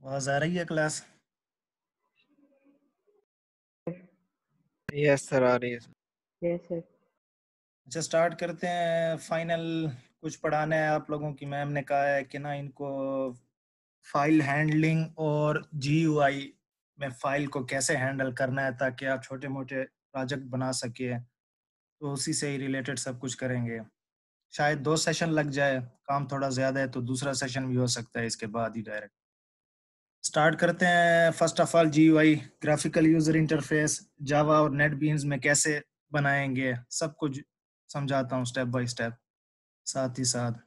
आवाज आ रही है क्लास? यस सर, आ रही है सर। Yes sir. अच्छा, स्टार्ट करते हैं। फाइनल कुछ पढ़ाना है आप लोगों की। मैम ने कहा है कि ना इनको फाइल हैंडलिंग और जीयूआई में फाइल को कैसे हैंडल करना है ताकि आप छोटे मोटे प्रोजेक्ट बना सके, तो उसी से ही रिलेटेड सब कुछ करेंगे। शायद 2 सेशन लग जाए, काम थोड़ा ज़्यादा है तो दूसरा सेशन भी हो सकता है इसके बाद ही डायरेक्ट। स्टार्ट करते हैं। First of all GUI, graphical user interface, Java और नेटबीन्स में कैसे बनाएंगे, सब कुछ समझाता हूँ स्टेप बाय स्टेप साथ ही साथ।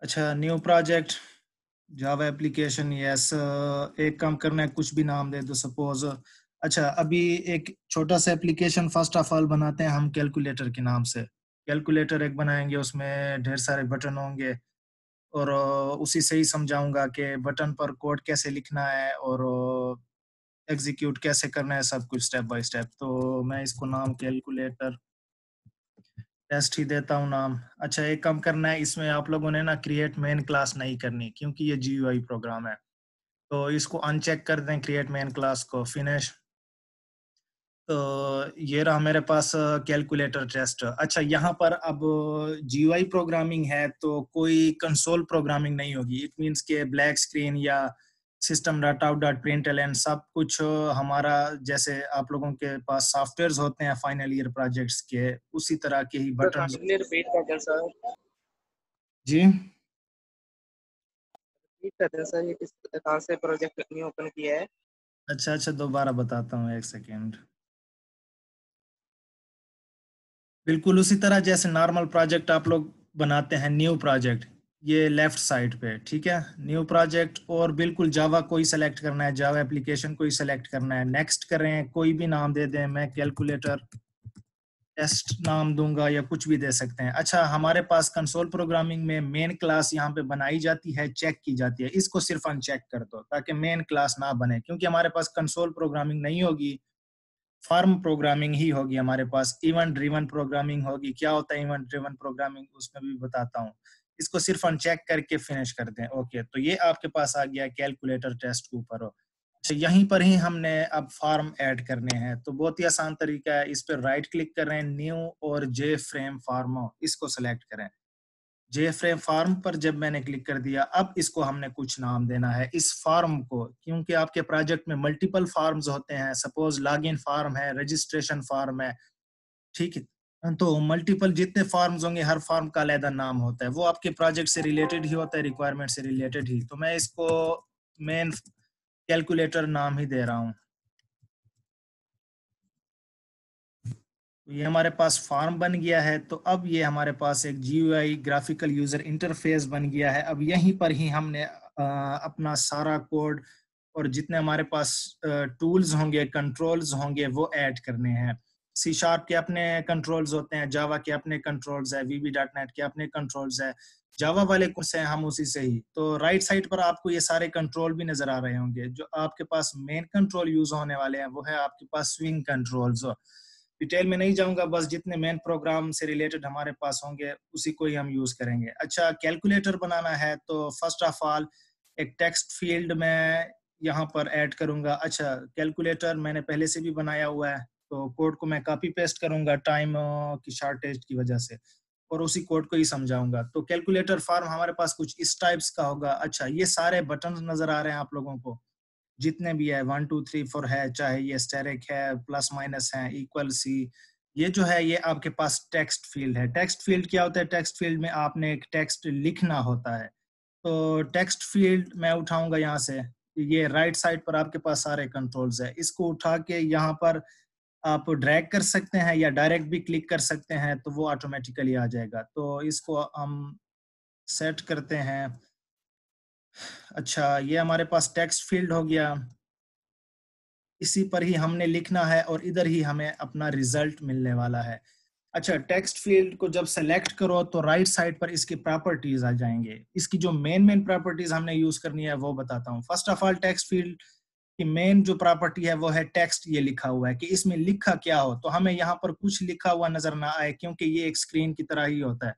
अच्छा, new project, Java application. Yes, एक काम करना है, कुछ भी नाम दे दो सपोज। अच्छा, अभी एक छोटा सा एप्लीकेशन फर्स्ट ऑफ ऑल बनाते हैं हम कैलकुलेटर के नाम से। कैलकुलेटर एक बनाएंगे, उसमें ढेर सारे बटन होंगे और उसी से ही समझाऊंगा कि बटन पर कोड कैसे लिखना है और एग्जीक्यूट कैसे करना है, सब कुछ स्टेप बाय स्टेप। तो मैं इसको नाम कैलकुलेटर टेस्ट ही देता हूँ नाम। अच्छा, एक काम करना है, इसमें आप लोगों ने ना क्रिएट मेन क्लास नहीं करनी क्योंकि ये जीयूआई प्रोग्राम है। तो इसको अनचेक कर दें, क्रिएट मेन क्लास को, फिनिश। तो ये रहा मेरे पास कैलकुलेटर टेस्ट। अच्छा, यहाँ पर अब जीयूआई प्रोग्रामिंग है तो कोई कंसोल प्रोग्रामिंग नहीं होगी। इट मींस के ब्लैक स्क्रीन या system dot out dot println सब कुछ हमारा जैसे आप लोगों के पास सॉफ्टवेयर्स होते हैं फाइनल ईयर प्रोजेक्ट्स के, उसी तरह के ही बटन। रिपीट कर दें सर। जी, रिपीट कर दें सर, ये किस कहाँ से प्रोजेक्ट न्यू ओपन किया है? अच्छा, दोबारा बताता हूँ, एक सेकेंड। बिल्कुल उसी तरह जैसे नॉर्मल प्रोजेक्ट आप लोग बनाते हैं, न्यू प्रोजेक्ट, ये लेफ्ट साइड पे, ठीक है, न्यू प्रोजेक्ट। और बिल्कुल जावा कोई सेलेक्ट करना है, जावा एप्लीकेशन कोई सेलेक्ट करना है, नेक्स्ट करें, कोई भी नाम दे दें, मैं कैलकुलेटर टेस्ट नाम दूंगा या कुछ भी दे सकते हैं। अच्छा, हमारे पास कंसोल प्रोग्रामिंग में मेन क्लास यहाँ पे बनाई जाती है, चेक की जाती है, इसको सिर्फ अनचेक कर दो ताकि मेन क्लास ना बने, क्योंकि हमारे पास कंसोल प्रोग्रामिंग नहीं होगी, फॉर्म प्रोग्रामिंग ही होगी हमारे पास। इवेंट ड्रिवन प्रोग्रामिंग होगी। क्या होता है इवेंट ड्रिवन प्रोग्रामिंग, उसमें भी बताता हूँ। इसको सिर्फ अनचेक करके फिनिश कर दें। ओके, तो ये आपके पास आ गया कैलकुलेटर टेस्ट के ऊपर हो। अच्छा, यहीं पर ही हमने अब फॉर्म ऐड करने हैं, तो बहुत ही आसान तरीका है। इस पर राइट क्लिक करें, न्यू और जे फ्रेम फॉर्म, इसको सेलेक्ट करें। जे फ्रेम फॉर्म पर जब मैंने क्लिक कर दिया, अब इसको हमने कुछ नाम देना है इस फॉर्म को, क्योंकि आपके प्रोजेक्ट में मल्टीपल फॉर्म्स होते हैं। सपोज लॉगिन फॉर्म है, रजिस्ट्रेशन फॉर्म है, ठीक है, तो मल्टीपल जितने फॉर्म्स होंगे हर फॉर्म का अलग नाम होता है, वो आपके प्रोजेक्ट से रिलेटेड ही होता है, रिक्वायरमेंट से रिलेटेड ही। तो मैं इसको मेन कैलकुलेटर नाम ही दे रहा हूँ। ये हमारे पास फॉर्म बन गया है। तो अब ये हमारे पास एक जीयूआई ग्राफिकल यूजर इंटरफेस बन गया है। अब यहीं पर ही हमने अपना सारा कोड और जितने हमारे पास टूल्स होंगे, कंट्रोल्स होंगे, वो ऐड करने हैं। सी शार्प के अपने कंट्रोल्स होते हैं, जावा के अपने कंट्रोल्स है, VB.NET के अपने कंट्रोल्स है, जावा वाले कौन से हैं हम उसी से ही। तो राइट साइड पर आपको ये सारे कंट्रोल भी नजर आ रहे होंगे। जो आपके पास मेन कंट्रोल यूज होने वाले हैं वो है आपके पास स्विंग कंट्रोल्स। डिटेल में नहीं जाऊंगा, बस जितने मेन प्रोग्राम से रिलेटेड हमारे पास होंगे उसी को ही हम यूज करेंगे। अच्छा, कैलकुलेटर बनाना है तो फर्स्ट ऑफ ऑल एक टेक्स्ट फील्ड में यहाँ पर ऐड करूंगा। अच्छा, कैलकुलेटर मैंने पहले से भी बनाया हुआ है, तो कोड को मैं कॉपी पेस्ट करूंगा टाइम की शॉर्टेज की वजह से, और उसी कोड को ही समझाऊंगा। तो कैलकुलेटर फॉर्म हमारे पास कुछ इस टाइप्स का होगा। अच्छा, ये सारे बटन नजर आ रहे हैं आप लोगों को, जितने भी है 1 2 3 4 है, चाहे ये स्टेरिक है, प्लस माइनस है, इक्वल सी, ये जो है ये आपके पास टेक्स्ट फील्ड है। टेक्स्ट फील्ड क्या होता है? टेक्स्ट फील्ड में आपने एक टेक्स्ट लिखना होता है। तो टेक्स्ट फील्ड मैं उठाऊंगा यहाँ से, ये राइट साइड पर आपके पास सारे कंट्रोल्स है, इसको उठा के यहाँ पर आप ड्रैग कर सकते हैं या डायरेक्ट भी क्लिक कर सकते हैं, तो वो ऑटोमेटिकली आ जाएगा। तो इसको हम सेट करते हैं। अच्छा, ये हमारे पास टेक्स्ट फील्ड हो गया, इसी पर ही हमने लिखना है और इधर ही हमें अपना रिजल्ट मिलने वाला है। अच्छा, टेक्स्ट फील्ड को जब सेलेक्ट करो तो राइट साइड पर इसकी प्रॉपर्टीज आ जाएंगे। इसकी जो मेन प्रॉपर्टीज हमने यूज करनी है वो बताता हूँ। First of all, text field की मेन जो प्रॉपर्टी है वो है टेक्स्ट। ये लिखा हुआ है कि इसमें लिखा क्या हो, तो हमें यहाँ पर कुछ लिखा हुआ नजर ना आए क्योंकि ये एक स्क्रीन की तरह ही होता है।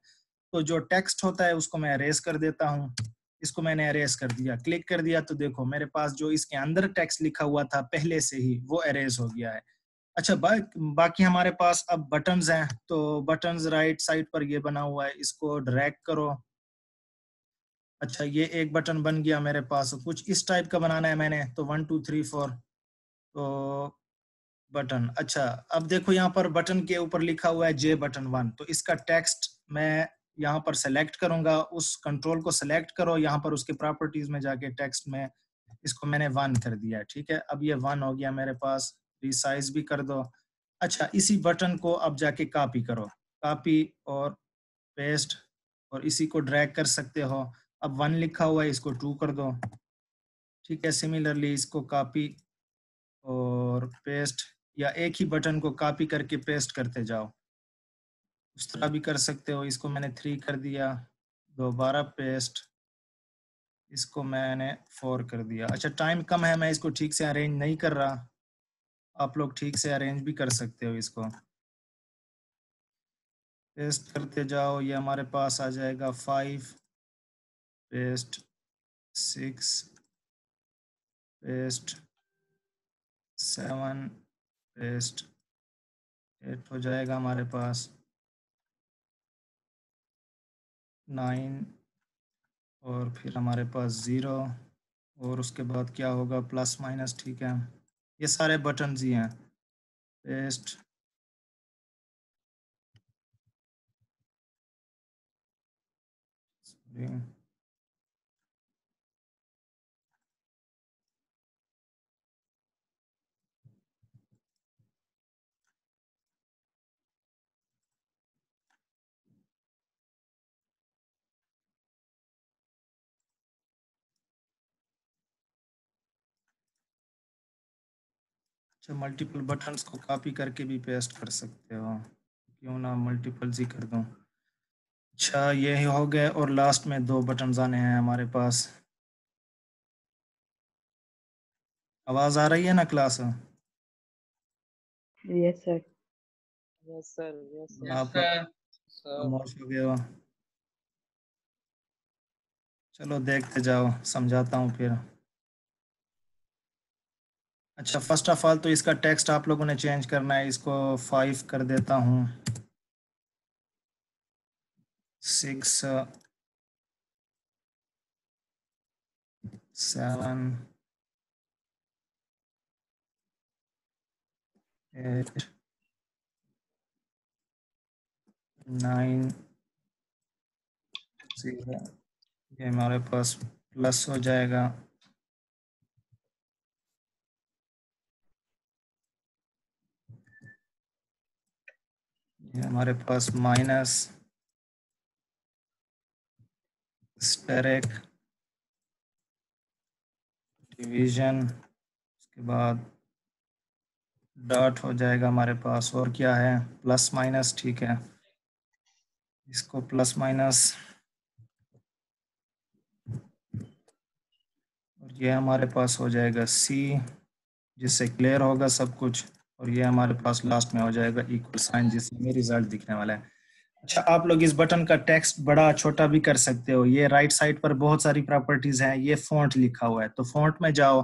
तो जो टेक्स्ट होता है उसको मैं अरेज कर देता हूँ। इसको मैंने अरेज कर दिया, क्लिक कर दिया तो देखो मेरे पास जो इसके अंदर टेक्स्ट लिखा हुआ था पहले से ही वो अरेज हो गया है। अच्छा, बाकी हमारे पास अब बटन्स हैं, तो बटन्स राइट साइड पर ये बना हुआ है, इसको ड्रैग करो। अच्छा, ये एक बटन बन गया मेरे पास, कुछ इस टाइप का बनाना है मैंने, तो 1 2 3 4 तो बटन। अच्छा, अब देखो यहाँ पर बटन के ऊपर लिखा हुआ है जे बटन 1, तो इसका टेक्स्ट मैं यहाँ पर सेलेक्ट करूंगा, उस कंट्रोल को सेलेक्ट करो, यहाँ पर उसके प्रॉपर्टीज में जाके टेक्स्ट में इसको मैंने 1 कर दिया, ठीक है। अब ये 1 हो गया मेरे पास, रिसाइज भी कर दो। अच्छा, इसी बटन को अब जाके कॉपी करो, कॉपी और पेस्ट, और इसी को ड्रैग कर सकते हो। अब 1 लिखा हुआ है, इसको 2 कर दो, ठीक है। सिमिलरली इसको कॉपी और पेस्ट, या एक ही बटन को कॉपी करके पेस्ट करते जाओ, उस तरह भी कर सकते हो। इसको मैंने 3 कर दिया, दोबारा पेस्ट, इसको मैंने 4 कर दिया। अच्छा, टाइम कम है, मैं इसको ठीक से अरेंज नहीं कर रहा, आप लोग ठीक से अरेंज भी कर सकते हो। इसको पेस्ट करते जाओ, ये हमारे पास आ जाएगा 5, पेस्ट 6, पेस्ट 7, पेस्ट 8 हो जाएगा हमारे पास, 9, और फिर हमारे पास 0, और उसके बाद क्या होगा, प्लस माइनस, ठीक है। ये सारे बटन्स ही हैं, पेस्ट, अच्छा, मल्टीपल बटन्स को कॉपी करके भी पेस्ट कर सकते हो, क्यों ना मल्टीपल्स ही कर दूं। अच्छा, ये ही हो गए, और लास्ट में 2 बटन्स आने हैं हमारे पास। आवाज आ रही है ना class? Yes sir. Yes sir, yes आप सर। खामोश हो गए हो, चलो देखते जाओ, समझाता हूँ फिर। अच्छा, फर्स्ट ऑफ ऑल तो इसका टेक्स्ट आप लोगों ने चेंज करना है, इसको 5 कर देता हूँ, 6, 7, 8, 9, 0, ये हमारे पास प्लस हो जाएगा, ये हमारे पास माइनस, स्टेरिक, डिवीजन, उसके बाद डॉट हो जाएगा हमारे पास, और क्या है, प्लस माइनस, ठीक है। इसको प्लस माइनस, और ये हमारे पास हो जाएगा सी, जिससे क्लियर होगा सब कुछ, और ये हमारे पास लास्ट में हो जाएगा इक्वल साइन, जिससे हमें रिजल्ट दिखने वाला है। अच्छा, आप लोग इस बटन का टेक्स्ट बड़ा छोटा भी कर सकते हो, ये राइट साइड पर बहुत सारी प्रॉपर्टीज हैं, ये फॉन्ट लिखा हुआ है, तो फॉन्ट में जाओ,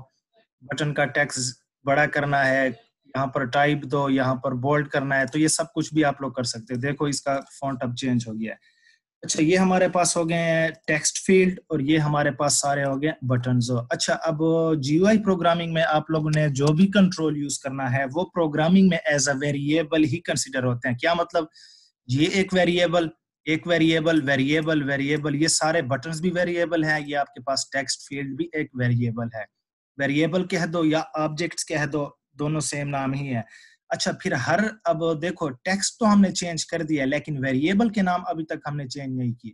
बटन का टेक्स्ट बड़ा करना है, यहाँ पर टाइप दो, यहाँ पर बोल्ड करना है, तो ये सब कुछ भी आप लोग कर सकते हो। देखो इसका फॉन्ट अब चेंज हो गया है। अच्छा, ये हमारे पास हो गए हैं टेक्स्ट फील्ड, और ये हमारे पास सारे हो गए बटन्स। अच्छा, अब जीयूआई प्रोग्रामिंग में आप लोगों ने जो भी कंट्रोल यूज करना है वो प्रोग्रामिंग में एज अ वेरिएबल ही कंसिडर होते हैं। क्या मतलब, ये एक वेरिएबल, एक वेरिएबल, वेरिएबल, वेरिएबल, ये सारे बटन्स भी वेरिएबल हैं, ये आपके पास टेक्स्ट फील्ड भी एक वेरिएबल है। वेरिएबल कह दो या ऑब्जेक्ट्स कह दो, दोनों सेम नाम ही है। अच्छा, फिर अब देखो टेक्स्ट तो हमने चेंज कर दिया, लेकिन वेरिएबल के नाम अभी तक हमने चेंज नहीं की।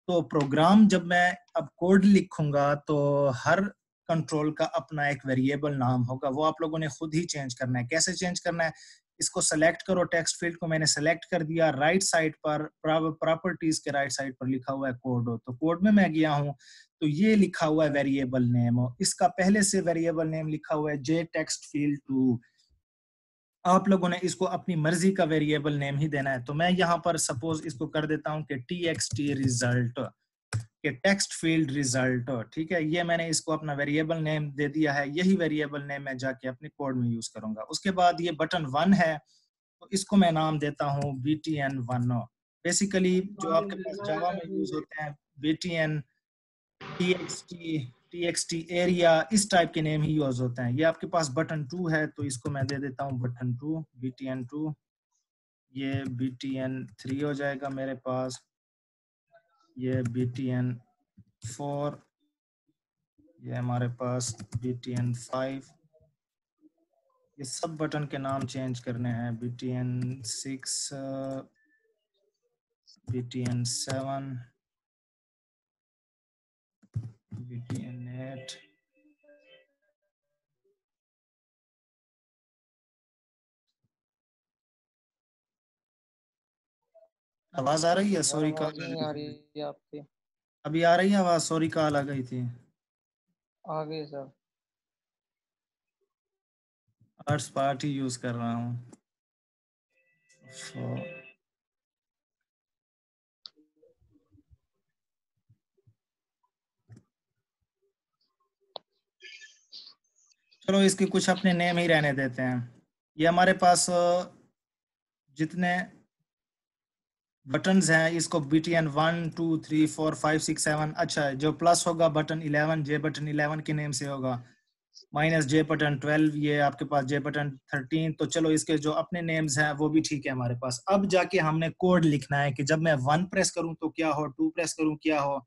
तो प्रोग्राम जब मैं अब कोड लिखूंगा तो हर कंट्रोल का अपना एक वेरिएबल नाम होगा, वो आप लोगों ने खुद ही चेंज करना है। कैसे चेंज करना है, इसको सेलेक्ट करो, टेक्स्ट फील्ड को मैंने सेलेक्ट कर दिया, राइट साइड पर प्रॉपर्टीज के राइट साइड पर लिखा हुआ है कोड, तो कोड में मैं गया हूँ, तो ये लिखा हुआ है वेरिएबल नेम, इसका पहले से वेरिएबल नेम लिखा हुआ है जे टेक्स्ट फील्ड 2। आप लोगों ने इसको अपनी मर्जी का वेरिएबल नेम ही देना है, तो मैं यहाँ पर सपोज इसको कर देता हूँ कि txt रिजल्ट, कि टेक्स्ट फील्ड रिजल्ट, ठीक है, ये मैंने इसको अपना वेरिएबल नेम दे दिया है, यही वेरिएबल नेम मैं जाके अपने कोड में यूज करूंगा। उसके बाद ये बटन 1 है तो इसको मैं नाम देता हूँ btn1। बेसिकली जो आपके पास जावा में यूज होते हैं btn, txt एरिया, इस टाइप के नेम ही यूज होते हैं। ये आपके पास बटन 2 है तो इसको मैं दे देता हूँ बटन 2 btn2। ये btn3 हो जाएगा मेरे पास, ये btn4, ये हमारे पास btn5। ये सब बटन के नाम चेंज करने हैं, btn6, btn7, btn8। आवाज आ रही है? सॉरी कॉल आवाज नहीं आ रही है आपकी। अभी आ रही है आवाज? सॉरी कॉल आ गई थी। आ गई सर। आर्ट्स पार्ट ही यूज कर रहा हूँ। चलो इसके कुछ अपने नेम ही रहने देते हैं। ये हमारे पास जितने बटन्स हैं इसको btn 1 2 3 4 5 6 7, अच्छा जो प्लस होगा बटन 11, जे बटन 11 के नेम से होगा, माइनस जे बटन 12, ये आपके पास जे बटन 13। तो चलो इसके जो अपने नेम्स हैं वो भी ठीक है हमारे पास। अब जाके हमने कोड लिखना है कि जब मैं 1 प्रेस करूं तो क्या हो, 2 प्रेस करूं क्या हो,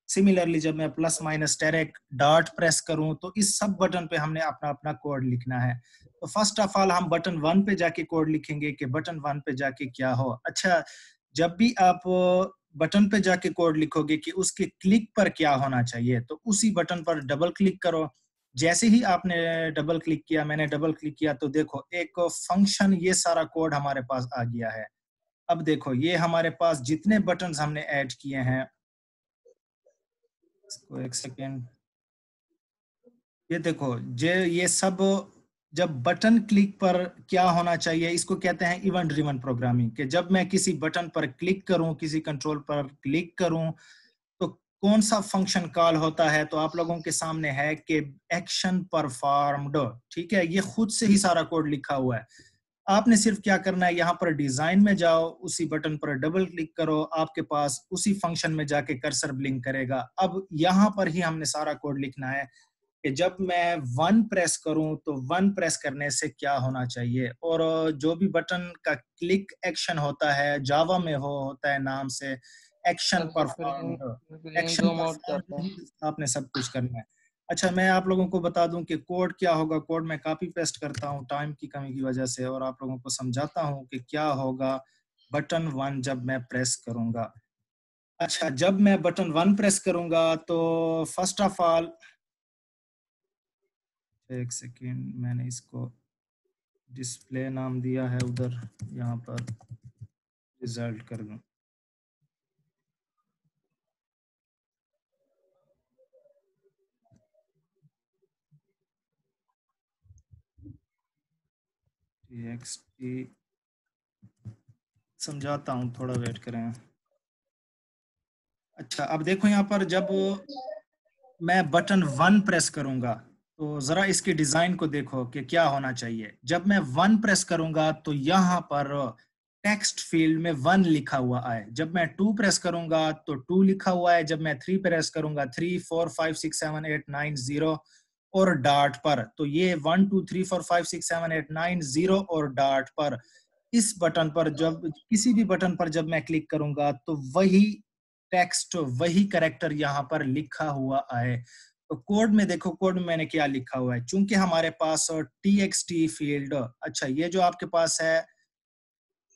सिमिलरली जब मैं plus minus Terek dot press करूं तो इस सब बटन पे हमने अपना अपना कोड लिखना है। तो फर्स्ट ऑफ ऑल हम बटन 1 पे जाके कोड लिखेंगे कि बटन 1 पे जाके क्या हो। अच्छा, जब भी आप बटन पे जाके कोड लिखोगे कि उसके क्लिक पर क्या होना चाहिए तो उसी बटन पर डबल क्लिक करो। जैसे ही आपने डबल क्लिक किया, मैंने डबल क्लिक किया तो देखो एक फंक्शन, ये सारा कोड हमारे पास आ गया है। अब देखो ये हमारे पास जितने बटन्स हमने ऐड किए हैं, इसको एक सेकेंड, ये देखो ये सब जब बटन क्लिक पर क्या होना चाहिए, इसको कहते हैं इवेंट ड्रिवन प्रोग्रामिंग। कि जब मैं किसी बटन पर क्लिक करूं, किसी कंट्रोल पर क्लिक करूं तो कौन सा फंक्शन कॉल होता है। तो आप लोगों के सामने है कि एक्शन परफॉर्म्ड, ठीक है, ये खुद से ही सारा कोड लिखा हुआ है। आपने सिर्फ क्या करना है, यहाँ पर डिजाइन में जाओ, उसी बटन पर डबल क्लिक करो, आपके पास उसी फंक्शन में जाके कर्सर ब्लिंक करेगा। अब यहाँ पर ही हमने सारा कोड लिखना है कि जब मैं 1 प्रेस करूं तो 1 प्रेस करने से क्या होना चाहिए। और जो भी बटन का क्लिक एक्शन होता है जावा में वो होता है नाम से action sir performed. Screen action zoom out करते परफॉर्म्ड हैं। ही आपने सब कुछ करना है। अच्छा, मैं आप लोगों को बता दूं कि कोड क्या होगा। कोड में कॉपी पेस्ट करता हूं टाइम की कमी की वजह से, और आप लोगों को समझाता हूं कि क्या होगा बटन 1 जब मैं प्रेस करूंगा। अच्छा, जब मैं बटन 1 प्रेस करूंगा तो फर्स्ट ऑफ ऑल, एक सेकेंड, मैंने इसको डिस्प्ले नाम दिया है, उधर यहाँ पर रिजल्ट कर दूं। txt समझाता हूँ, थोड़ा वेट करें। अच्छा, अब देखो यहाँ पर जब मैं बटन 1 प्रेस करूंगा तो जरा इसके डिजाइन को देखो कि क्या होना चाहिए। जब मैं 1 प्रेस करूंगा तो यहाँ पर टेक्स्ट फील्ड में 1 लिखा हुआ है। जब मैं 2 प्रेस करूंगा तो 2 लिखा हुआ है। जब मैं 3 प्रेस करूंगा 3 4 5 6 7 8 9 0 और डॉट पर, तो ये 1 2 3 4 5 6 7 8 9 0 और डॉट पर, इस बटन पर जब किसी भी बटन पर जब मैं क्लिक करूंगा तो वही टेक्स्ट, वही कैरेक्टर यहाँ पर लिखा हुआ है। तो कोड में देखो, कोड में मैंने क्या लिखा हुआ है। चूंकि हमारे पास txt फील्ड, अच्छा ये जो आपके पास है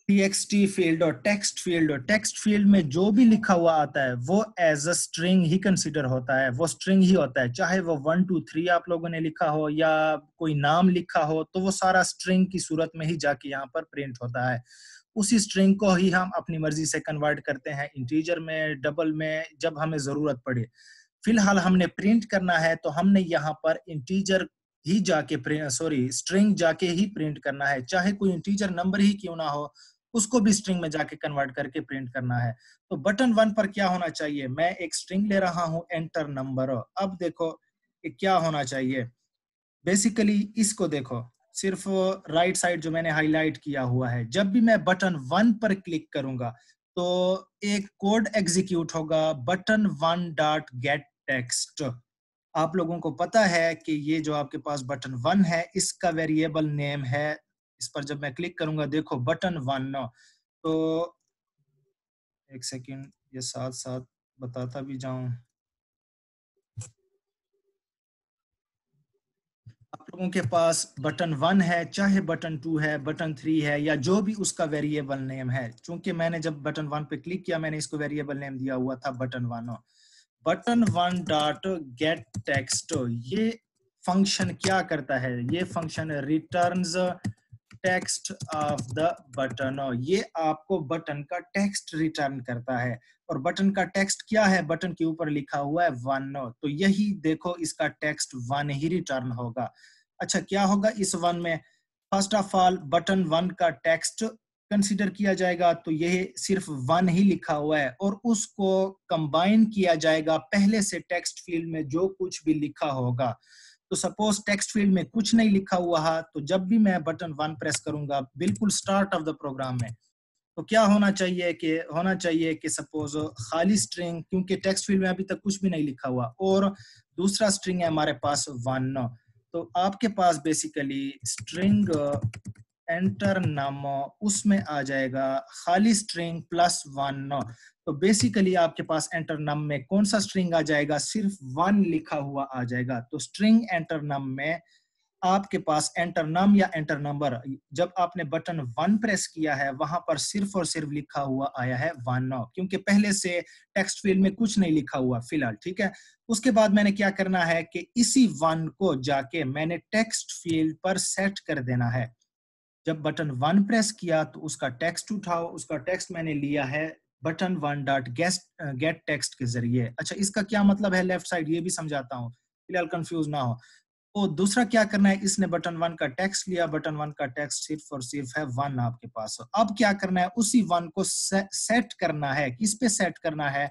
txt फील्ड और टेक्स्ट फील्ड में जो भी लिखा हुआ आता है वो एज अ स्ट्रिंग ही कंसीडर होता है, वो स्ट्रिंग ही होता है। चाहे वो 1 2 3 आप लोगों ने लिखा हो या कोई नाम लिखा हो, तो वो सारा स्ट्रिंग की सूरत में ही जाके यहाँ पर प्रिंट होता है। उसी स्ट्रिंग को ही हम अपनी मर्जी से कन्वर्ट करते हैं इंटीजर में, डबल में, जब हमें जरूरत पड़े। फिलहाल हमने प्रिंट करना है तो हमने यहाँ पर इंटीजर ही जाके स्ट्रिंग जाके ही प्रिंट करना है, चाहे कोई इंटीजर नंबर ही क्यों ना हो। उसको भी स्ट्रिंग में जाके कन्वर्ट करके प्रिंट करना है। तो बटन 1 पर क्या होना चाहिए, मैं एक स्ट्रिंग ले रहा हूं एंटर नंबर। अब देखो कि क्या होना चाहिए, बेसिकली इसको देखो, सिर्फ राइट साइड जो मैंने हाईलाइट किया हुआ है, जब भी मैं बटन 1 पर क्लिक करूंगा तो एक कोड एग्जीक्यूट होगा, बटन 1 डॉट गेट टेक्स्ट। आप लोगों को पता है कि ये जो आपके पास बटन 1 है इसका वेरिएबल नेम है। इस पर जब मैं क्लिक करूंगा, देखो बटन 1, तो एक सेकंड ये साथ साथ बताता भी जाऊं। आप लोगों के पास बटन 1 है, चाहे बटन 2 है, बटन 3 है, या जो भी उसका वेरिएबल नेम है। चूंकि मैंने जब बटन 1 पे क्लिक किया, मैंने इसको वेरिएबल नेम दिया हुआ था button 1। Button 1 dot gate text, ये फंक्शन क्या करता है, ये function returns text of the button. ये आपको बटन का टेक्स्ट रिटर्न करता है, और बटन का टेक्स्ट क्या है, बटन के ऊपर लिखा हुआ है 1, तो यही देखो इसका टेक्स्ट 1 ही रिटर्न होगा। अच्छा, क्या होगा इस 1 में, फर्स्ट ऑफ ऑल बटन 1 का टेक्स्ट कंसीडर किया जाएगा, तो यह सिर्फ 1 ही लिखा हुआ है, और उसको कंबाइन किया जाएगा पहले से टेक्स्ट फील्ड में जो कुछ भी लिखा होगा। तो सपोज टेक्स्ट फील्ड में कुछ नहीं लिखा हुआ है, तो जब भी मैं बटन 1 प्रेस करूंगा बिल्कुल स्टार्ट ऑफ द प्रोग्राम में, तो क्या होना चाहिए कि सपोज खाली स्ट्रिंग, क्योंकि टेक्स्ट फील्ड में अभी तक कुछ भी नहीं लिखा हुआ, और दूसरा स्ट्रिंग है हमारे पास 1, तो आपके पास बेसिकली स्ट्रिंग एंटर नम, उसमें आ जाएगा खाली स्ट्रिंग प्लस 1। तो बेसिकली आपके पास एंटर नम में कौन सा स्ट्रिंग आ जाएगा, सिर्फ 1 लिखा हुआ आ जाएगा। तो स्ट्रिंग एंटर नम में आपके पास एंटर नम या एंटर नंबर, जब आपने बटन 1 प्रेस किया है वहां पर सिर्फ और सिर्फ लिखा हुआ आया है 1, क्योंकि पहले से टेक्स्ट फील्ड में कुछ नहीं लिखा हुआ फिलहाल, ठीक है। उसके बाद मैंने क्या करना है कि इसी 1 को जाके मैंने टेक्स्ट फील्ड पर सेट कर देना है। जब बटन 1 प्रेस किया तो उसका टेक्स्ट उठाओ, उसका टेक्स्ट मैंने लिया है बटन 1 डॉट गेट टेक्स्ट के जरिए। अच्छा, इसका क्या मतलब है लेफ्ट साइड, ये भी समझाता हूँ, फिलहाल कंफ्यूज ना हो। तो दूसरा क्या करना है, इसने बटन 1 का टेक्स्ट लिया, बटन 1 का टेक्स्ट सिर्फ और सिर्फ है 1 आपके पास। अब क्या करना है, उसी 1 को सेट करना है। किस पे सेट करना है,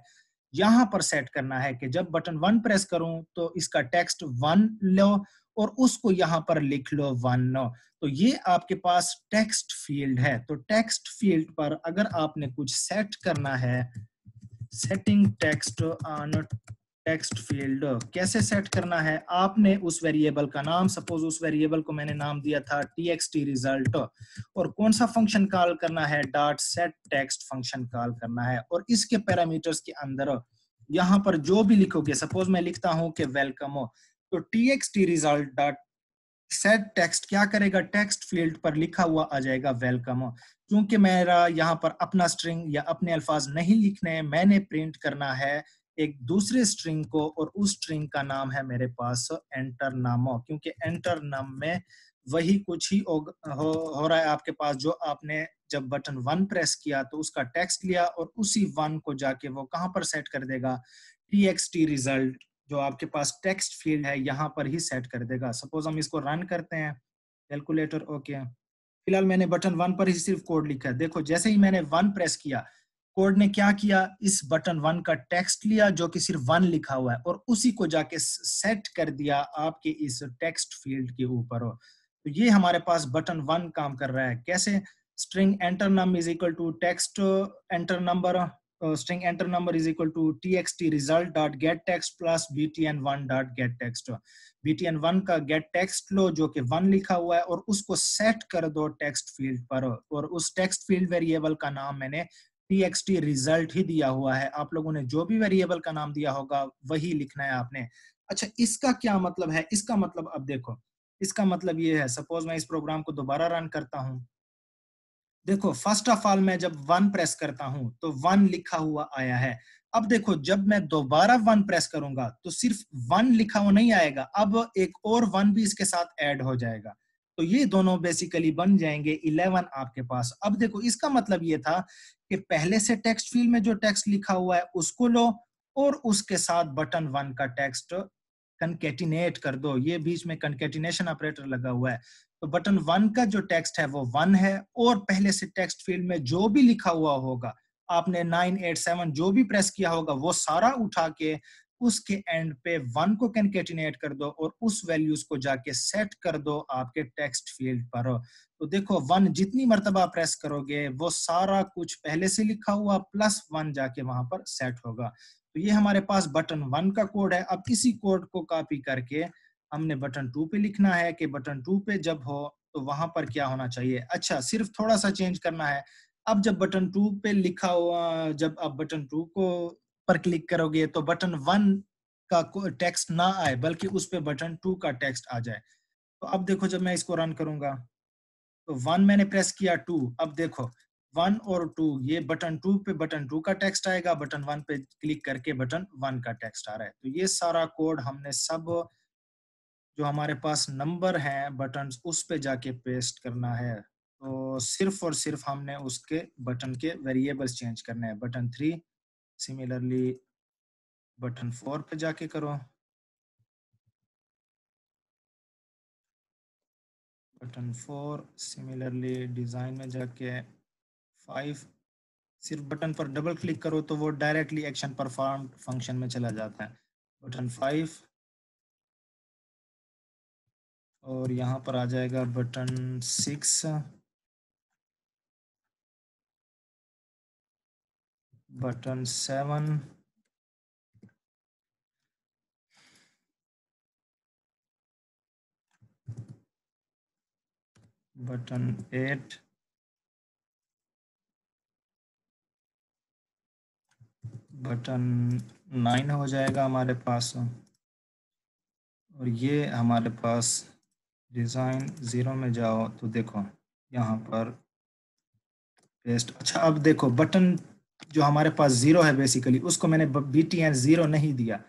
यहां पर सेट करना है कि जब बटन 1 प्रेस करूं तो इसका टेक्स्ट 1 लो और उसको यहां पर लिख लो 1। तो ये आपके पास टेक्स्ट फील्ड है। तो टेक्स्ट फील्ड पर अगर आपने कुछ सेट करना है, setting text on text field, कैसे सेट करना है, आपने उस वेरिएबल का नाम, सपोज उस वेरिएबल को मैंने नाम दिया था txt रिजल्ट, और कौन सा फंक्शन कॉल करना है, dot set text function call करना है, और इसके पैरामीटर्स के अंदर यहां पर जो भी लिखोगे, सपोज मैं लिखता हूं कि वेलकम हो, तो txt result dot set text क्या करेगा, टेक्स्ट फील्ड पर लिखा हुआ आ जाएगा वेलकम। क्योंकि मेरा यहाँ पर अपना स्ट्रिंग या अपने अल्फाज नहीं लिखने हैं, मैंने प्रिंट करना है एक दूसरे स्ट्रिंग को, और उस स्ट्रिंग का नाम है मेरे पास एंटर नामो, क्योंकि एंटर नाम में वही कुछ ही हो रहा है आपके पास, जो आपने जब बटन 1 प्रेस किया तो उसका टेक्स्ट लिया और उसी 1 को जाके वो कहां पर सेट कर देगा, txt रिजल्ट जो आपके पास टेक्स्ट फील्ड है यहाँ पर ही सेट कर देगा। सपोज हम इसको रन करते हैं, कैलकुलेटर ओके, फिलहाल मैंने बटन 1 पर ही सिर्फ कोड लिखा है। देखो जैसे ही मैंने 1 प्रेस किया, कोड ने क्या किया, इस बटन 1 का टेक्स्ट लिया जो कि सिर्फ 1 लिखा हुआ है, और उसी को जाके सेट कर दिया आपके इस टेक्स्ट फील्ड के ऊपर हो। तो ये हमारे पास बटन 1 काम कर रहा है। कैसे, string enter num is equal to text enter number, string enter number is equal to txt result dot get text plus btn1 dot get text। btn1 का get text लो जो कि 1 लिखा हुआ है, और उसको सेट कर दो टेक्स्ट फील्ड पर, और उस टेक्स्ट फील्ड वेरिएबल का नाम मैंने txt result ही दिया हुआ है। आप लोगों ने जो भी वेरिएबल का नाम दिया होगा वही लिखना है आपने। अच्छा, इसका क्या मतलब है, इसका मतलब अब देखो, इसका मतलब ये है, सपोज मैं इस प्रोग्राम को दोबारा रन करता हूं, देखो फर्स्ट ऑफ ऑल मैं जब 1 प्रेस करता हूं तो 1 लिखा हुआ आया है। अब देखो जब मैं दोबारा 1 प्रेस करूंगा तो सिर्फ 1 लिखा हुआ नहीं आएगा, अब एक और 1 भी इसके साथ ऐड हो जाएगा, तो ये दोनों बेसिकली बन जाएंगे 11 आपके पास। अब देखो इसका मतलब ये था कि पहले से टेक्स्ट फील्ड में जो टेक्स्ट लिखा हुआ है उसको लो, और उसके साथ बटन 1 का टेक्स्ट कनकेटिनेट कर दो, ये बीच में कनकेटिनेशन ऑपरेटर लगा हुआ है। तो बटन 1 का जो टेक्स्ट है वो 1 है, और पहले से टेक्स्ट फील्ड में जो भी लिखा हुआ होगा, आपने 987 जो भी प्रेस किया होगा वो सारा उठा के उसके एंड पे 1 को कैनकेटिनेट कर दो और उस वैल्यूज को जाके सेट कर दो आपके टेक्स्ट फील्ड पर। तो देखो 1 जितनी मर्तबा प्रेस करोगे वो सारा कुछ पहले से लिखा हुआ प्लस 1 जाके वहां पर सेट होगा। तो ये हमारे पास बटन 1 का कोड है। अब इसी कोड को कॉपी करके हमने बटन 2 पे लिखना है कि बटन 2 पे जब हो तो वहां पर क्या होना चाहिए। अच्छा, सिर्फ थोड़ा सा चेंज करना है। अब जब बटन 2 पे लिखा हुआ, जब आप बटन 2 को पर क्लिक करोगे तो बटन 1 का टेक्स्ट ना आए, बल्कि उस पे बटन 2 का टेक्स्ट आ जाए। तो अब देखो जब मैं इसको रन करूंगा तो 1 मैंने प्रेस किया, 2, अब देखो 1 और 2, ये बटन 2 पे बटन 2 का टेक्स्ट आएगा, बटन 1 पे क्लिक करके बटन 1 का टेक्स्ट आ रहा है। तो ये सारा कोड हमने सब जो हमारे पास नंबर हैं बटन्स उस पे जाके पेस्ट करना है। तो सिर्फ और सिर्फ हमने उसके बटन के वेरिएबल्स चेंज करने हैं। बटन 3 सिमिलरली बटन 4 पे जाके करो, बटन 4 सिमिलरली डिजाइन में जाके 5 सिर्फ बटन पर डबल क्लिक करो तो वो डायरेक्टली एक्शन परफॉर्म फंक्शन में चला जाता है। बटन 5 और यहाँ पर आ जाएगा बटन 6, बटन 7, बटन 8, बटन 9 हो जाएगा हमारे पास। और ये हमारे पास डिज़ाइन 0 में जाओ तो देखो यहाँ पर पेस्ट। अच्छा, अब देखो बटन जो हमारे पास 0 है बेसिकली उसको मैंने BTN 0 नहीं दिया,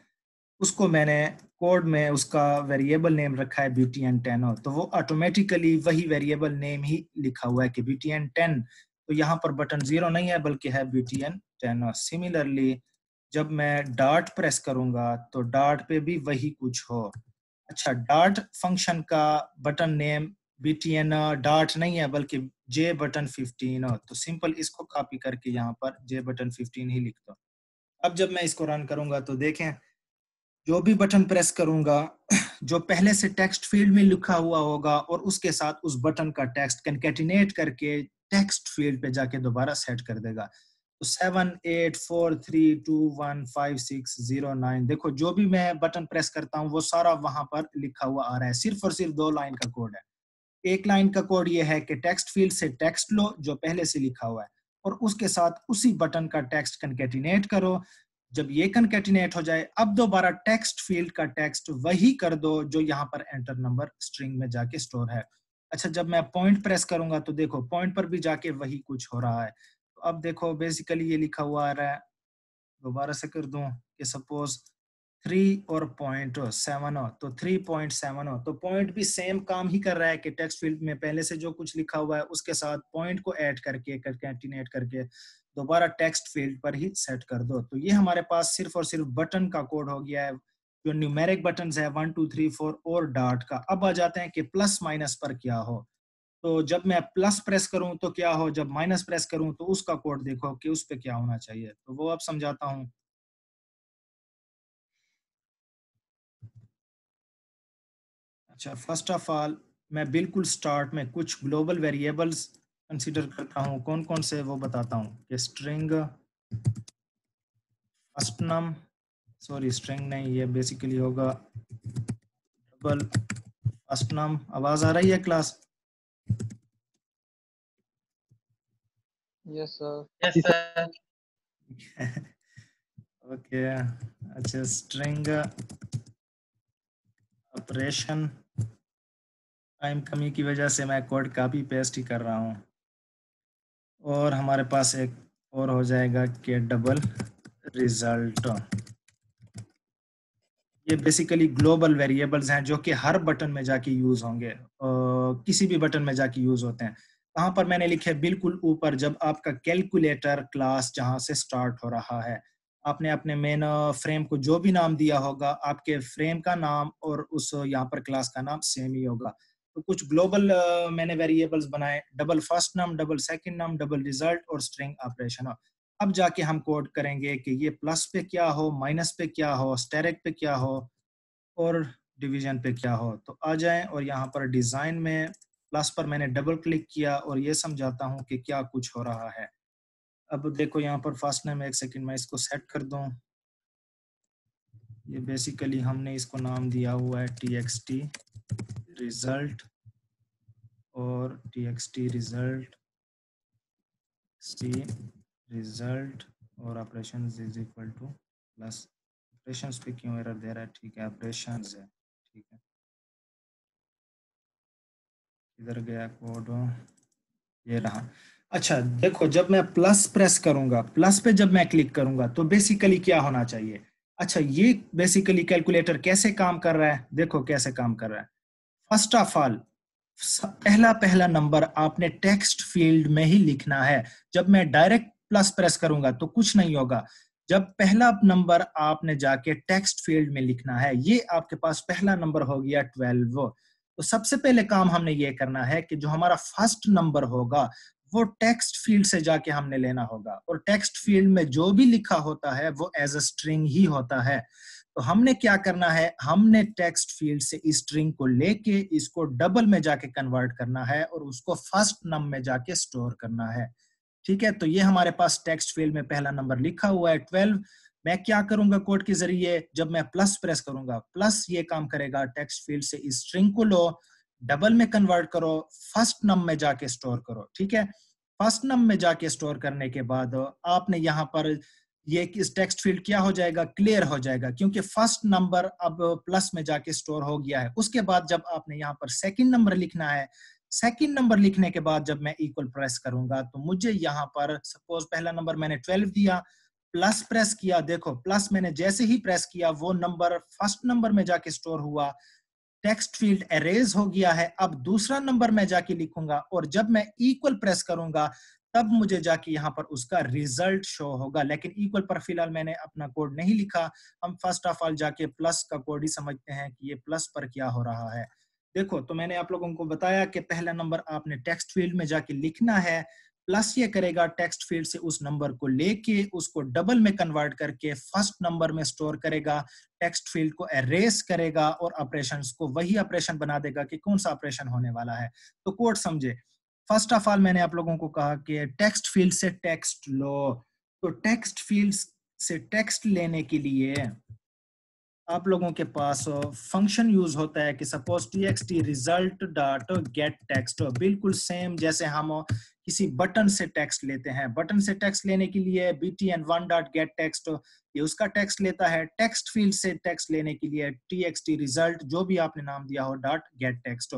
उसको मैंने कोड में उसका वेरिएबल नेम रखा है BTN 10, तो वो ऑटोमेटिकली वही वेरिएबल नेम ही लिखा हुआ है कि BTN 10। तो यहाँ पर बटन 0 नहीं है बल्कि है BTN 10। सिमिलरली जब मैं डॉट प्रेस करूंगा तो डॉट पे भी वही कुछ हो। अच्छा, डॉट फंक्शन का बटन नेम BTN डॉट नहीं है बल्कि J बटन 15 हो, तो सिंपल इसको कॉपी करके यहाँ पर J बटन 15 ही लिख दो। अब जब मैं इसको रन करूंगा तो देखें जो भी बटन प्रेस करूंगा जो पहले से टेक्स्ट फील्ड में लिखा हुआ होगा और उसके साथ उस बटन का टेक्स्ट कंकैटिनेट करके टेक्स्ट फील्ड पे जाके दोबारा सेट कर देगा। तो 7 8 4 3 2 1 5 6 0 9, देखो जो भी मैं बटन प्रेस करता हूँ वो सारा वहां पर लिखा हुआ आ रहा है। सिर्फ और सिर्फ 2 लाइन का कोड है। एक लाइन का कोड ये है कि टेक्स्ट फील्ड से टेक्स्ट लो जो पहले से लिखा हुआ है और उसके साथ उसी बटन का टेक्स्ट कंकैटिनेट करो। जब ये कंकैटिनेट हो जाए अब दोबारा टेक्स्ट फील्ड का टेक्स्ट वही कर दो जो यहाँ पर एंटर नंबर स्ट्रिंग में जाके स्टोर है। अच्छा, जब मैं पॉइंट प्रेस करूंगा तो देखो पॉइंट पर भी जाके वही कुछ हो रहा है। तो अब देखो बेसिकली ये लिखा हुआ आ रहा है, दोबारा से कर दूं कि सपोज 3 और पॉइंट 7 हो तो 3.7 हो, तो पॉइंट भी सेम काम ही कर रहा है कि टेक्स्ट फील्ड में पहले से जो कुछ लिखा हुआ है उसके साथ पॉइंट को ऐड करके कंकैटिनेट करके दोबारा टेक्स्ट फील्ड पर ही सेट कर दो। तो ये हमारे पास सिर्फ और सिर्फ बटन का कोड हो गया है। जो न्यूमेरिक बटन है 1 2 3 4 और डॉट का। अब आ जाते हैं कि प्लस माइनस पर क्या हो। तो जब मैं प्लस प्रेस करूं तो क्या हो, जब माइनस प्रेस करूं तो उसका कोड देखो कि उस पर क्या होना चाहिए। तो वो अब समझाता हूं। अच्छा, फर्स्ट ऑफ ऑल मैं बिल्कुल स्टार्ट में कुछ ग्लोबल वेरिएबल्स कंसीडर करता हूँ। कौन कौन से वो बताता हूँ कि स्ट्रिंग फर्स्ट नम, सॉरी स्ट्रिंग नहीं, ये बेसिकली होगा डबल फर्स्ट नम। आवाज आ रही है class? Yes sir. Yes sir. Okay. अच्छा, स्ट्रिंग ऑपरेशन, टाइम कमी की वजह से मैं कोड कॉपी पेस्ट ही कर रहा हूँ। और हमारे पास एक और हो जाएगा कि डबल रिजल्ट। ये बेसिकली ग्लोबल वेरिएबल्स हैं जो कि हर बटन में जाके यूज होंगे, किसी भी बटन में जाके यूज होते हैं। कहाँ पर मैंने लिखे बिल्कुल ऊपर, जब आपका कैलकुलेटर क्लास जहाँ से स्टार्ट हो रहा है, आपने अपने मेन फ्रेम को जो भी नाम दिया होगा आपके फ्रेम का नाम और उस यहाँ पर क्लास का नाम सेम ही होगा। तो तो कुछ ग्लोबल मैंने वेरिएबल्स बनाए, डबल फर्स्ट नम, डबल सेकंड नम, डबल रिजल्ट और स्ट्रिंग ऑपरेशन। अब जाके हम कोड करेंगे कि ये प्लस पे क्या हो, माइनस पे क्या हो, स्टेरिक पे क्या हो और डिवीजन पे क्या हो। तो आ जाएं और यहाँ पर डिजाइन में प्लस पर मैंने डबल क्लिक किया और ये समझाता हूँ कि क्या कुछ हो रहा है। अब देखो यहाँ पर फर्स्ट नेम, एक सेकंड में इसको सेट कर दूं। ये बेसिकली हमने इसको नाम दिया हुआ है txt रिजल्ट और txt रिजल्ट सी रिजल्ट और operation is equal two plus. Operations पे क्यों एरर दे रहा है? ठीक है, ऑपरेशंस है, ठीक है। इधर गया कोड, ये रहा। अच्छा देखो, जब मैं प्लस प्रेस करूंगा, प्लस पे जब मैं क्लिक करूंगा तो बेसिकली क्या होना चाहिए? अच्छा, ये बेसिकली कैलकुलेटर कैसे काम कर रहा है, देखो कैसे काम कर रहा है। फर्स्ट ऑफ ऑल, पहला पहला नंबर आपने टेक्स्ट फील्ड में ही लिखना है। जब मैं डायरेक्ट प्लस प्रेस करूंगा तो कुछ नहीं होगा। जब पहला नंबर आपने जाके टेक्स्ट फील्ड में लिखना है, ये आपके पास पहला नंबर हो गया 12। तो सबसे पहले काम हमने ये करना है कि जो हमारा फर्स्ट नंबर होगा वो टेक्स्ट फील्ड से जाके हमने लेना होगा, और टेक्स्ट फील्ड में जो भी लिखा होता है वो एज अ स्ट्रिंग ही होता है। तो हमने क्या करना है, हमने टेक्स्ट फील्ड से इस स्ट्रिंग को लेके इसको डबल में जाके कन्वर्ट करना है और उसको फर्स्ट नम में जाके स्टोर करना है। ठीक है, तो ये हमारे पास टेक्स्ट फील्ड में पहला नंबर लिखा हुआ है 12। मैं क्या करूंगा कोड के जरिए, जब मैं प्लस प्रेस करूंगा, प्लस ये काम करेगा, टेक्स्ट फील्ड से इस स्ट्रिंग को लो, डबल में कन्वर्ट करो, फर्स्ट नम में जाके स्टोर करो। ठीक है, फर्स्ट नम में जाके स्टोर करने के बाद आपने यहाँ पर ये इस टेक्स्ट फील्ड क्या हो जाएगा, क्लियर हो जाएगा, क्योंकि फर्स्ट नंबर अब प्लस में जाके स्टोर हो गया है। उसके बाद जब आपने यहाँ पर सेकंड नंबर लिखना है, सेकंड नंबर लिखने के बाद जब मैं इक्वल प्रेस करूंगा तो मुझे यहाँ पर सपोज पहला नंबर मैंने 12 दिया, प्लस प्रेस किया, देखो प्लस मैंने जैसे ही प्रेस किया वो नंबर फर्स्ट नंबर में जाके स्टोर हुआ, टेक्स्ट फील्ड एरेज हो गया है। अब दूसरा नंबर मैं जाके लिखूंगा और जब मैं इक्वल प्रेस करूंगा तब मुझे जाके यहाँ पर उसका रिजल्ट शो होगा। लेकिन इक्वल पर फिलहाल मैंने अपना कोड नहीं लिखा, हम फर्स्ट ऑफ ऑल जाके प्लस का कोड ही समझते हैं कि ये प्लस पर क्या हो रहा है। देखो, तो मैंने आप लोगों को बताया कि पहला नंबर आपने टेक्स्ट फील्ड में जाके लिखना है, प्लस ये करेगा टेक्स्ट फील्ड से उस नंबर को लेके उसको डबल में कन्वर्ट करके फर्स्ट नंबर में स्टोर करेगा, टेक्स्ट फील्ड को एरेस करेगा और ऑपरेशंस को वही ऑपरेशन बना देगा कि कौन सा ऑपरेशन होने वाला है। तो कोड समझे। फर्स्ट ऑफ ऑल मैंने आप लोगों को कहा कि टेक्स्ट फील्ड से टेक्स्ट लो, तो टेक्स्ट फील्ड से टेक्स्ट लेने के लिए आप लोगों के पास फंक्शन यूज होता है कि suppose txt result dot gate text, बिल्कुल सेम जैसे हम किसी बटन से टेक्स्ट लेते हैं। बटन से टेक्स्ट लेने के लिए btn1 डॉट गेट टेक्स्ट, ये उसका टेक्स्ट लेता है। टेक्स्ट फील्ड से टेक्स्ट लेने के लिए txt रिजल्ट, जो भी आपने नाम दिया हो, डॉट गेट टेक्स्ट।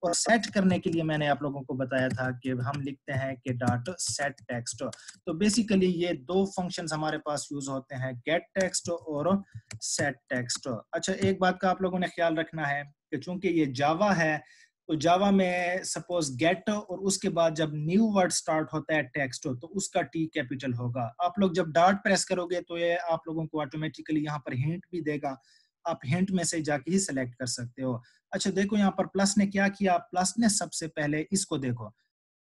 और सेट करने के लिए मैंने आप लोगों को बताया था कि हम लिखते हैं कि डॉट सेट टेक्स्ट। तो बेसिकली ये दो फंक्शंस हमारे पास यूज होते हैं, गेट टेक्स्ट और सेट टेक्स्ट। अच्छा, एक बात का आप लोगों ने ख्याल रखना है कि चूंकि ये जावा है तो जावा में सपोज गेट और उसके बाद जब न्यू वर्ड स्टार्ट होता है टेक्स्ट तो उसका टी कैपिटल होगा। आप लोग जब डॉट प्रेस करोगे तो ये आप लोगों को ऑटोमेटिकली यहाँ पर हिंट भी देगा, आप हिंट में से जाके ही सिलेक्ट कर सकते हो। अच्छा देखो, यहाँ पर प्लस ने क्या किया, प्लस ने सबसे पहले इसको देखो,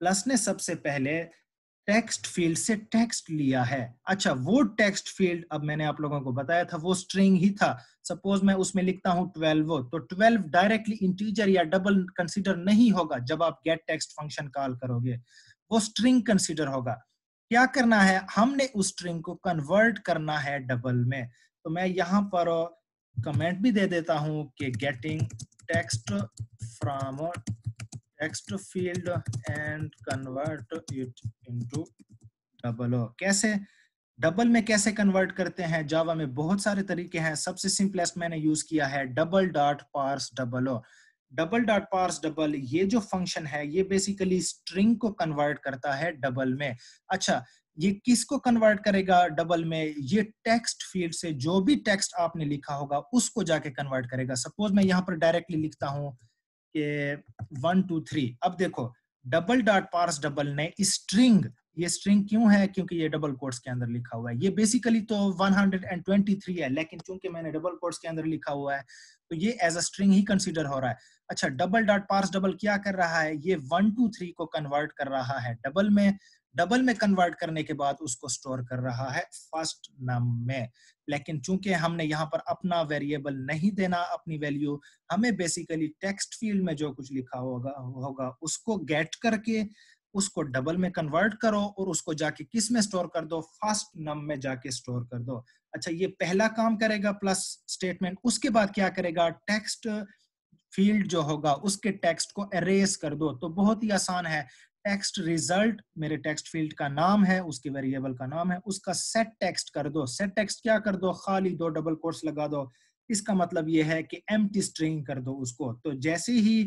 प्लस ने सबसे पहले टेक्स्ट फील्ड से टेक्स्ट लिया है। अच्छा, वो टेक्स्ट फील्ड अब मैंने आप लोगों को बताया था वो स्ट्रिंग ही था। सपोज मैं उसमें लिखता हूं 12, तो 12 डायरेक्टली इंटीजर या डबल कंसीडर नहीं होगा। जब आप गेट टेक्स्ट फंक्शन कॉल करोगे वो स्ट्रिंग कंसीडर होगा। क्या करना है, हमने उस स्ट्रिंग को कन्वर्ट करना है डबल में। तो मैं यहाँ पर कमेंट भी दे देता हूं कि getting text from text field and convert it into double. कैसे डबल में कैसे कन्वर्ट करते हैं, जावा में बहुत सारे तरीके हैं। सबसे सिंपलेस्ट मैंने यूज किया है double dot parse double. Double dot parse double ये जो फंक्शन है ये बेसिकली स्ट्रिंग को कन्वर्ट करता है डबल में। अच्छा, ये किसको कन्वर्ट करेगा डबल में, ये टेक्स्ट फील्ड से जो भी टेक्स्ट आपने लिखा होगा उसको जाके कन्वर्ट करेगा। सपोज मैं यहाँ पर डायरेक्टली लिखता हूं कि 1 2 3। अब देखो, डबल डॉट पार्स डबल ने स्ट्रिंग ये स्ट्रिंग क्यों है? क्योंकि ये डबल कोट्स के अंदर लिखा हुआ है। ये बेसिकली तो 123 है, लेकिन चूंकि मैंने डबल कोट्स के अंदर लिखा हुआ है तो ये एज अ स्ट्रिंग ही कंसीडर हो रहा है। अच्छा, डबल डॉट पार्स डबल क्या कर रहा है? ये 1 2 3 को कन्वर्ट कर रहा है डबल में कन्वर्ट करने के बाद उसको स्टोर कर रहा है फर्स्ट नम में। लेकिन चूंकि हमने यहाँ पर अपना वेरिएबल नहीं देना, अपनी वैल्यू, हमें बेसिकली टेक्स्ट फील्ड में जो कुछ लिखा होगा उसको गेट करके उसको डबल में कन्वर्ट करो और उसको जाके किस में स्टोर कर दो? फर्स्ट नम में जाके स्टोर कर दो। अच्छा, ये पहला काम करेगा प्लस स्टेटमेंट। उसके बाद क्या करेगा? टेक्स्ट फील्ड जो होगा उसके टेक्स्ट को एरेज कर दो। तो बहुत ही आसान है। टेक्स्ट रिजल्ट मेरे टेक्स्ट फील्ड का नाम है, उसके वेरिएबल का नाम है, उसका सेट टेक्स्ट कर दो। सेट टेक्स्ट क्या कर दो? खाली 2 डबल कोट्स लगा दो। इसका मतलब ये है कि एम्प्टी स्ट्रिंग कर दो उसको। तो जैसे ही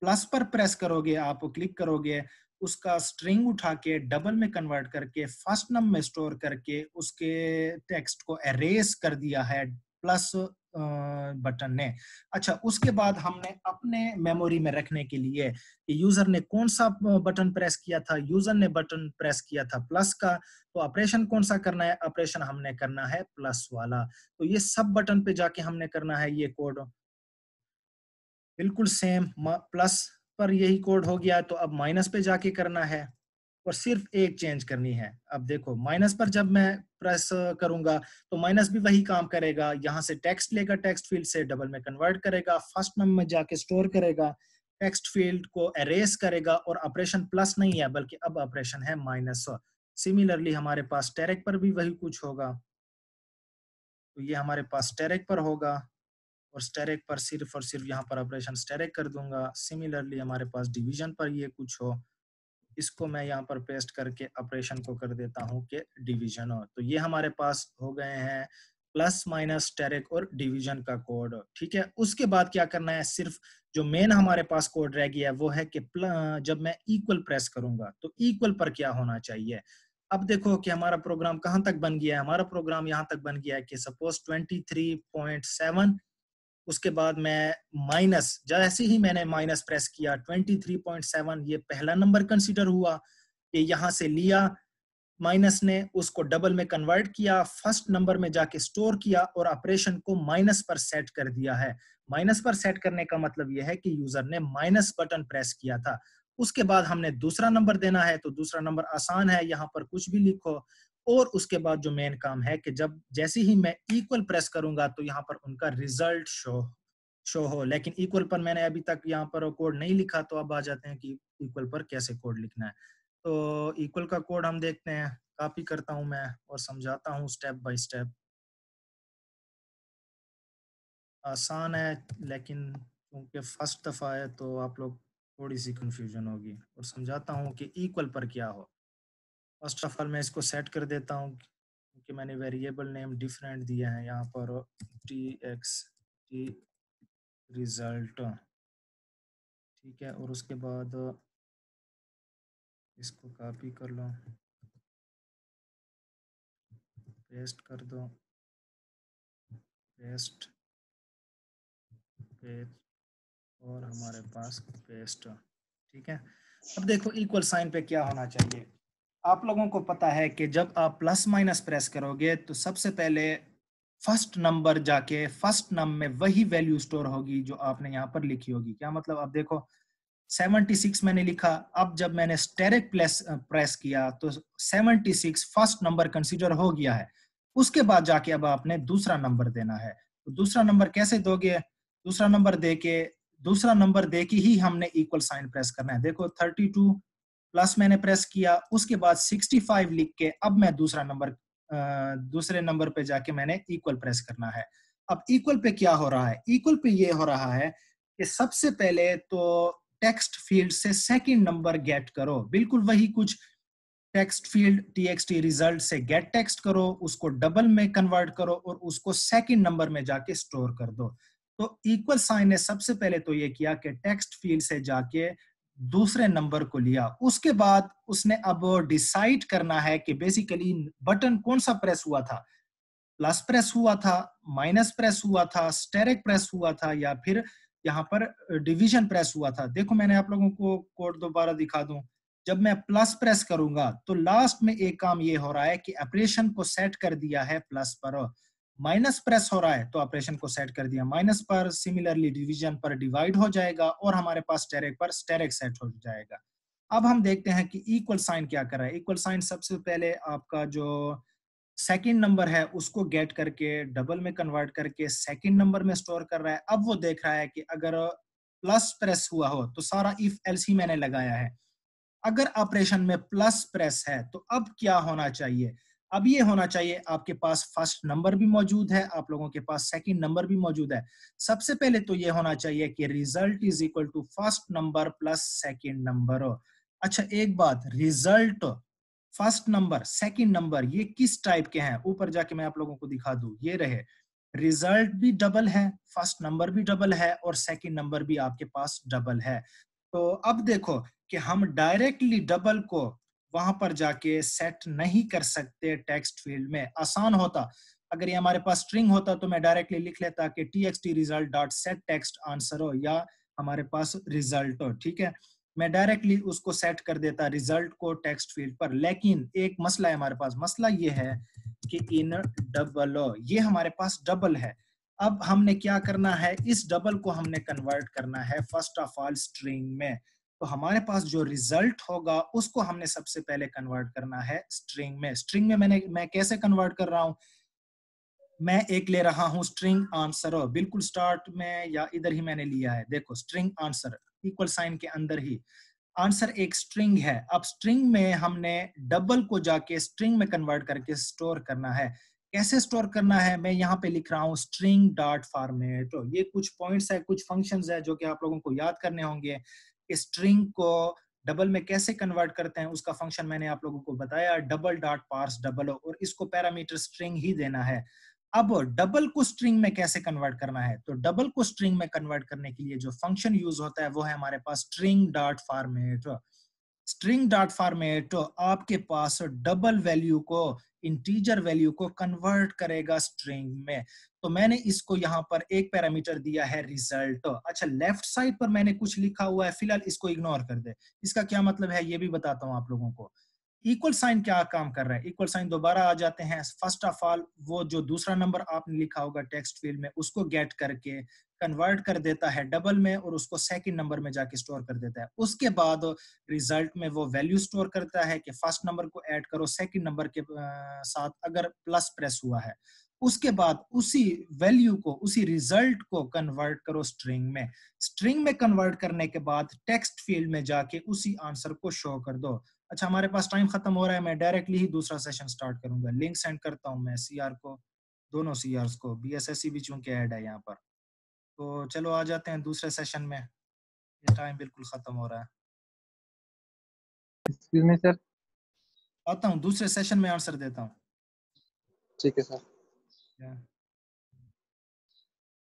प्लस पर प्रेस करोगे, आप क्लिक करोगे, उसका स्ट्रिंग उठा के डबल में कन्वर्ट करके फर्स्ट नम में स्टोर करके उसके टेक्स्ट को एरेज कर दिया है प्लस बटन ने। अच्छा, उसके बाद हमने अपने मेमोरी में रखने के लिए यूजर ने कौन सा बटन प्रेस किया था? यूजर ने बटन प्रेस किया था प्लस का। तो ऑपरेशन कौन सा करना है? ऑपरेशन हमने करना है प्लस वाला। तो ये सब बटन पे जाके हमने करना है ये कोड बिल्कुल सेम। प्लस पर यही कोड हो गया, तो अब माइनस पे जाके करना है और सिर्फ एक चेंज करनी है। अब देखो, माइनस पर जब मैं प्रेस करूंगा तो माइनस भी वही काम करेगा। यहाँ से टेक्स्ट लेगा, टेक्स्ट फील्ड से डबल में कन्वर्ट करेगा, फर्स्ट नंबर में जाके स्टोर करेगा, टेक्स्ट फील्ड को एरेज करेगा। और ऑपरेशन प्लस नहीं है बल्कि अब ऑपरेशन है माइनस। सिमिलरली हमारे पास स्टैक पर भी वही कुछ होगा। तो ये हमारे पास स्टैक पर होगा और स्टैक पर सिर्फ और सिर्फ यहाँ पर ऑपरेशन स्टैक कर दूंगा। सिमिलरली हमारे पास डिवीजन पर ये कुछ हो, इसको मैं यहाँ पर पेस्ट करके ऑपरेशन को कर देता हूँ कि डिवीजन हो। तो ये हमारे पास हो गए हैं प्लस माइनस स्टैक और डिवीजन का कोड। ठीक है, उसके बाद क्या करना है? सिर्फ जो मेन हमारे पास कोड रह गया है वो है कि जब मैं इक्वल प्रेस करूंगा तो इक्वल पर क्या होना चाहिए। अब देखो कि हमारा प्रोग्राम कहाँ तक बन गया है। हमारा प्रोग्राम यहाँ तक बन गया है कि सपोज 23.7, उसके बाद मैं माइनस, जैसे ही मैंने माइनस प्रेस किया 23.7, ये पहला नंबर कंसीडर हुआ। ये यहाँ से लिया माइनस ने, उसको डबल में कन्वर्ट किया, फर्स्ट नंबर में जाके स्टोर किया और ऑपरेशन को माइनस पर सेट कर दिया है। माइनस पर सेट करने का मतलब यह है कि यूजर ने माइनस बटन प्रेस किया था। उसके बाद हमने दूसरा नंबर देना है। तो दूसरा नंबर आसान है, यहाँ पर कुछ भी लिखो। और उसके बाद जो मेन काम है कि जब जैसे ही मैं इक्वल प्रेस करूंगा तो यहाँ पर उनका रिजल्ट शो हो। लेकिन इक्वल पर मैंने अभी तक यहाँ पर कोड नहीं लिखा, तो अब आ जाते हैं कि इक्वल पर कैसे कोड लिखना है। तो इक्वल का कोड हम देखते हैं, कॉपी करता हूं मैं और समझाता हूं स्टेप बाय स्टेप। आसान है लेकिन क्योंकि फर्स्ट दफा है तो आप लोग थोड़ी सी कंफ्यूजन होगी। और समझाता हूं कि इक्वल पर क्या हो। फर्स्ट ऑफ ऑल मैं इसको सेट कर देता हूं क्योंकि मैंने वेरिएबल नेम डिफरेंट दिया है यहाँ पर, txt रिजल्ट। ठीक है, और उसके बाद इसको कॉपी कर लो, पेस्ट कर दो, पेस्ट, पेस्ट, और हमारे पास पेस्ट। ठीक है, अब देखो इक्वल साइन पे क्या होना चाहिए। आप लोगों को पता है कि जब आप प्लस माइनस प्रेस करोगे तो सबसे पहले फर्स्ट नंबर जाके फर्स्ट नंबर में वही वैल्यू स्टोर होगी जो आपने यहाँ पर लिखी होगी। क्या मतलब? अब देखो 76 मैंने लिखा, अब जब मैंने स्टेरिक प्रेस किया तो 76 फर्स्ट नंबर कंसीडर हो गया है। उसके बाद जाके अब आपने दूसरा नंबर देना है। तो दूसरा नंबर कैसे दोगे? दूसरा नंबर दे के ही हमने इक्वल साइन प्रेस करना है। देखो 32 प्लस मैंने प्रेस किया, उसके बाद 65 लिख के अब मैं दूसरे नंबर पे जाके मैंने इक्वल प्रेस करना है। अब इक्वल पे क्या हो रहा है? इक्वल पे ये हो रहा है कि सबसे पहले तो टेक्स्ट फील्ड से सेकंड नंबर गेट करो। बिल्कुल वही कुछ, टेक्स्ट फील्ड txt रिजल्ट से गेट टेक्स्ट करो, उसको डबल में कन्वर्ट करो और उसको सेकंड नंबर में जाके स्टोर कर दो। तो इक्वल साइन ने सबसे पहले तो ये किया कि टेक्स्ट फील्ड से जाके दूसरे नंबर को लिया। उसके बाद उसने अब डिसाइड करना है कि बेसिकली बटन कौन सा प्रेस हुआ था, प्लस प्रेस हुआ था, माइनस प्रेस हुआ था, स्टेरिक प्रेस हुआ था, या फिर यहाँ पर डिवीजन प्रेस हुआ था। देखो मैंने आप लोगों को कोड दोबारा दिखा दूं। जब मैं प्लस प्रेस करूंगा तो लास्ट में एक काम ये हो रहा है कि ऑपरेशन को सेट कर दिया है प्लस पर, माइनस प्रेस हो रहा है तो ऑपरेशन को सेट कर दिया माइनस पर, सिमिलरली डिवीजन पर डिवाइड हो जाएगा और हमारे पास स्टेरिक पर स्टेरिक सेट हो जाएगा। अब हम देखते हैं कि इक्वल साइन क्या कर रहा है। इक्वल साइन सबसे पहले आपका जो सेकंड नंबर है उसको गेट करके डबल में कन्वर्ट करके सेकंड नंबर में स्टोर कर रहा है। अब वो देख रहा है कि अगर प्लस प्रेस हुआ हो तो सारा इफ एल्स ही मैंने लगाया है, अगर ऑपरेशन में प्लस प्रेस है तो अब क्या होना चाहिए। अब ये होना चाहिए आपके पास फर्स्ट नंबर भी मौजूद है, आप लोगों के पास सेकंड नंबर भी मौजूद है। सबसे पहले तो ये होना चाहिए कि result is equal to first number plus second number. अच्छा एक बात, result first number second number ये किस टाइप के हैं, ऊपर जाके मैं आप लोगों को दिखा दूं। ये रहे, रिजल्ट भी डबल है, फर्स्ट नंबर भी डबल है और सेकंड नंबर भी आपके पास डबल है। तो अब देखो कि हम डायरेक्टली डबल को वहां पर जाके सेट नहीं कर सकते टेक्स्ट फील्ड में। आसान होता अगर ये हमारे पास स्ट्रिंग होता तो मैं डायरेक्टली लिख लेता कि txt result dot set text answer हो या हमारे पास रिजल्ट हो, ठीक है, मैं डायरेक्टली उसको सेट कर देता रिजल्ट को टेक्स्ट फील्ड पर। लेकिन एक मसला है हमारे पास, मसला ये है कि इन डबल ये हमारे पास डबल है। अब हमने क्या करना है, इस डबल को हमने कन्वर्ट करना है फर्स्ट ऑफ ऑल स्ट्रिंग में। तो हमारे पास जो रिजल्ट होगा उसको हमने सबसे पहले कन्वर्ट करना है स्ट्रिंग में। स्ट्रिंग में मैं कैसे कन्वर्ट कर रहा हूं, मैं एक ले रहा हूं स्ट्रिंग आंसर, बिल्कुल स्टार्ट में या इधर ही मैंने लिया है, देखो स्ट्रिंग आंसर इक्वल साइन के अंदर ही आंसर एक स्ट्रिंग है। अब स्ट्रिंग में हमने डबल को जाके स्ट्रिंग में कन्वर्ट करके स्टोर करना है। कैसे स्टोर करना है, मैं यहाँ पे लिख रहा हूँ स्ट्रिंग डॉट फॉर्मेट। ये कुछ पॉइंट्स है, कुछ फंक्शंस है जो कि आप लोगों को याद करने होंगे। स्ट्रिंग को डबल में कैसे कन्वर्ट करते हैं उसका फंक्शन मैंने आप लोगों को बताया, डबल डॉट पार्स डबल, और इसको पैरामीटर स्ट्रिंग ही देना है। अब डबल को स्ट्रिंग में कैसे कन्वर्ट करना है, तो डबल को स्ट्रिंग में कन्वर्ट करने के लिए जो फंक्शन यूज होता है वो है हमारे पास string dot format. String dot format आपके पास डबल वैल्यू को, इंटीजर वैल्यू को कन्वर्ट करेगा स्ट्रिंग में। तो मैंने इसको यहाँ पर एक पैरामीटर दिया है रिजल्ट। अच्छा लेफ्ट साइड पर मैंने कुछ लिखा हुआ है, फिलहाल इसको इग्नोर कर दे। इसका क्या मतलब है ये भी बताता हूँ आप लोगों को। इक्वल साइन क्या काम कर रहा है, इक्वल साइन दोबारा आ जाते हैं। फर्स्ट ऑफ ऑल वो जो दूसरा नंबर आपने लिखा होगा टेक्स्ट फील्ड में उसको गेट करके कन्वर्ट कर देता है डबल में और उसको सेकंड नंबर में जाके स्टोर कर देता है। उसके बाद रिजल्ट में वो वैल्यू स्टोर करता है कि फर्स्ट नंबर को ऐड करो सेकंड नंबर के साथ अगर प्लस प्रेस हुआ है। उसके बाद उसी वैल्यू को, उसी रिजल्ट को कन्वर्ट करो स्ट्रिंग में। स्ट्रिंग में कन्वर्ट करने के बाद टेक्स्ट फील्ड में जाके उसी आंसर को शो कर दो। अच्छा हमारे पास टाइम खत्म हो रहा है, मैं डायरेक्टली ही दूसरा सेशन स्टार्ट करूंगा। लिंक सेंड करता हूं मैं सीआर को, दोनों सीआरस को, बीएसएससी भी चूंकि ऐड है यहाँ पर। तो चलो आ जाते हैं दूसरे सेशन में, ये टाइम बिल्कुल खत्म हो रहा है। Excuse me sir. आता हूँ दूसरे सेशन में आंसर देता हूँ। ठीक है सर।